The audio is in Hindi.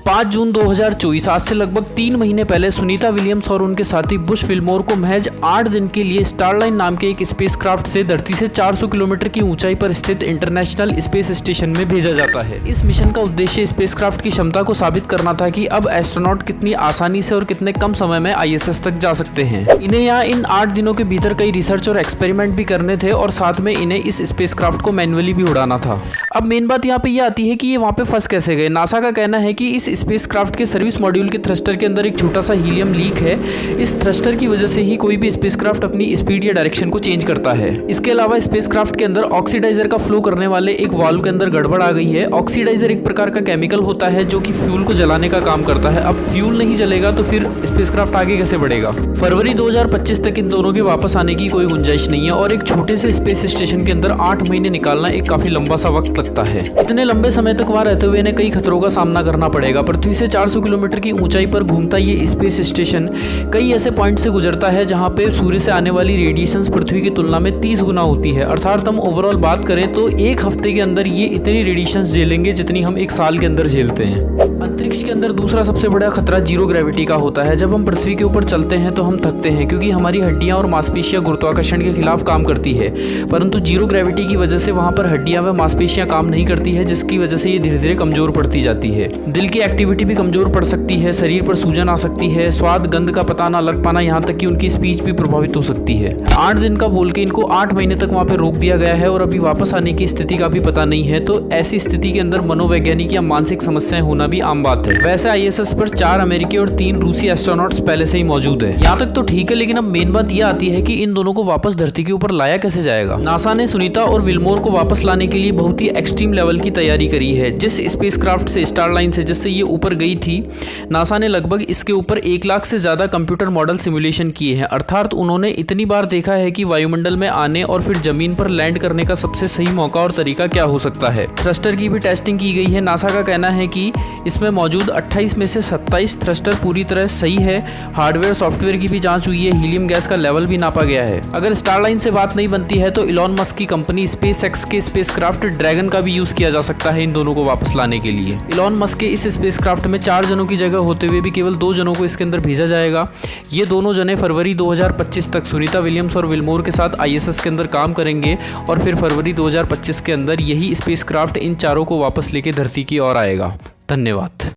5 जून 2024 आज से लगभग 3 महीने पहले सुनीता विलियम्स और उनके साथी बुश विल्मोर को महज 8 दिन के लिए स्टारलाइन नाम के एक स्पेसक्राफ्ट से धरती से 400 किलोमीटर की ऊंचाई पर स्थित इंटरनेशनल स्पेस स्टेशन में भेजा जाता है। इस मिशन का उद्देश्य स्पेसक्राफ्ट की क्षमता को साबित करना था कि अब एस्ट्रोनॉट कितनी आसानी से और कितने कम समय में ISS तक जा सकते हैं। इन्हें यहाँ इन 8 दिनों के भीतर कई रिसर्च और एक्सपेरिमेंट भी करने थे और साथ में इन्हें इस स्पेसक्राफ्ट को मैन्युअली भी उड़ाना था। अब मेन बात यहाँ पे ये आती है कि ये वहाँ पे फंस कैसे गए। नासा का कहना है कि इस स्पेसक्राफ्ट के सर्विस मॉड्यूल के थ्रस्टर के अंदर एक छोटा सा हीलियम लीक है। इस थ्रस्टर की वजह से ही कोई भी स्पेसक्राफ्ट अपनी स्पीड या डायरेक्शन को चेंज करता है। इसके अलावा स्पेसक्राफ्ट के अंदर ऑक्सीडाइजर का फ्लो करने वाले एक वाल्व के अंदर गड़बड़ आ गई है। ऑक्सीडाइजर एक प्रकार का केमिकल होता है जो कि फ्यूल को जलाने का काम करता है। अब फ्यूल नहीं जलेगा तो फिर स्पेसक्राफ्ट आगे कैसे बढ़ेगा। फरवरी 2025 तक इन दोनों के वापस आने की कोई गुंजाइश नहीं है और एक छोटे से स्पेस स्टेशन के अंदर 8 महीने निकालना एक काफी लंबा सा वक्त लगता है। इतने लंबे समय तक वहां रहते हुए इन्हें कई खतरों का सामना करना पड़ेगा। पृथ्वी से 400 किलोमीटर की ऊंचाई पर घूमता ये स्पेस स्टेशन कई ऐसे पॉइंट से गुजरता है जहां पे सूर्य से आने वाली रेडिएशंस पृथ्वी की तुलना में 30 गुना होती है। अर्थात हम ओवरऑल बात करें तो एक हफ्ते के अंदर ये इतनी रेडिएशंस झेलेंगे जितनी हम एक साल के अंदर झेलते हैं। अंतरिक्ष के अंदर दूसरा सबसे बड़ा खतरा जीरो ग्रेविटी का होता है। जब हम पृथ्वी के ऊपर चलते हैं तो हम थकते हैं क्योंकि हमारी हड्डियां और मांसपेशियां गुरुत्वाकर्षण के खिलाफ काम करती है, परंतु जीरो ग्रेविटी की वजह से वहां पर हड्डियां व मांसपेशियां काम नहीं करती है, जिसकी वजह से ये धीरे धीरे कमजोर पड़ती जाती है। दिल की एक्टिविटी भी कमजोर पड़ सकती है, शरीर पर सूजन आ सकती है, स्वाद गंध का पता ना लग पाना, यहाँ तक कि उनकी स्पीच भी प्रभावित हो सकती है। 8 दिन का बोल के इनको 8 महीने तक वहाँ पे रोक दिया गया है और अभी वापस आने की स्थिति का भी पता नहीं है। तो ऐसी स्थिति के अंदर मनोवैज्ञानिक या मानसिक समस्याएं होना भी आम बात है। वैसे ISS पर 4 अमेरिकी और 3 रूसी एस्ट्रोनॉट्स पहले से ही मौजूद है। यहाँ तक तो ठीक है, लेकिन अब मेन बात यह आती है कि इन दोनों को वापस धरती के ऊपर लाया कैसे जाएगा। नासा ने सुनीता और विल्मोर को वापस लाने के लिए बहुत ही एक्सट्रीम लेवल की तैयारी करी है। जिस स्पेसक्राफ्ट से स्टारलाइन से जिससे ये ऊपर गई थी, नासा ने लगभग इसके ऊपर 1 लाख से ज्यादा कंप्यूटर मॉडल सिमुलेशन किए हैं। अर्थात उन्होंने इतनी बार देखा है कि वायुमंडल में आने और फिर जमीन पर लैंड करने का सबसे सही मौका और तरीका क्या हो सकता है। थ्रस्टर की भी टेस्टिंग की गई है। नासा का कहना है कि इसमें मौजूद 28 में से 27 थ्रस्टर पूरी तरह सही है। हार्डवेयर सॉफ्टवेयर की भी जांच हुई है। हीलियम गैस का लेवल भी नापा गया है। अगर स्टारलाइन से बात नहीं बनती है तो इलॉन मस्क की कंपनी SpaceX के स्पेसक्राफ्ट ड्रैगन का भी यूज किया जा सकता है इन दोनों को वापस लाने के लिए। इलॉन मस्क के इस स्पेसक्राफ्ट में 4 जनों की जगह होते हुए भी केवल 2 जनों को इसके अंदर भेजा जाएगा। ये दोनों जने फरवरी 2025 तक सुनीता विलियम्स और विल्मोर के साथ ISS के अंदर काम करेंगे और फिर फरवरी 2025 के अंदर यही स्पेसक्राफ्ट इन चारों को वापस लेके धरती की ओर आएगा। धन्यवाद।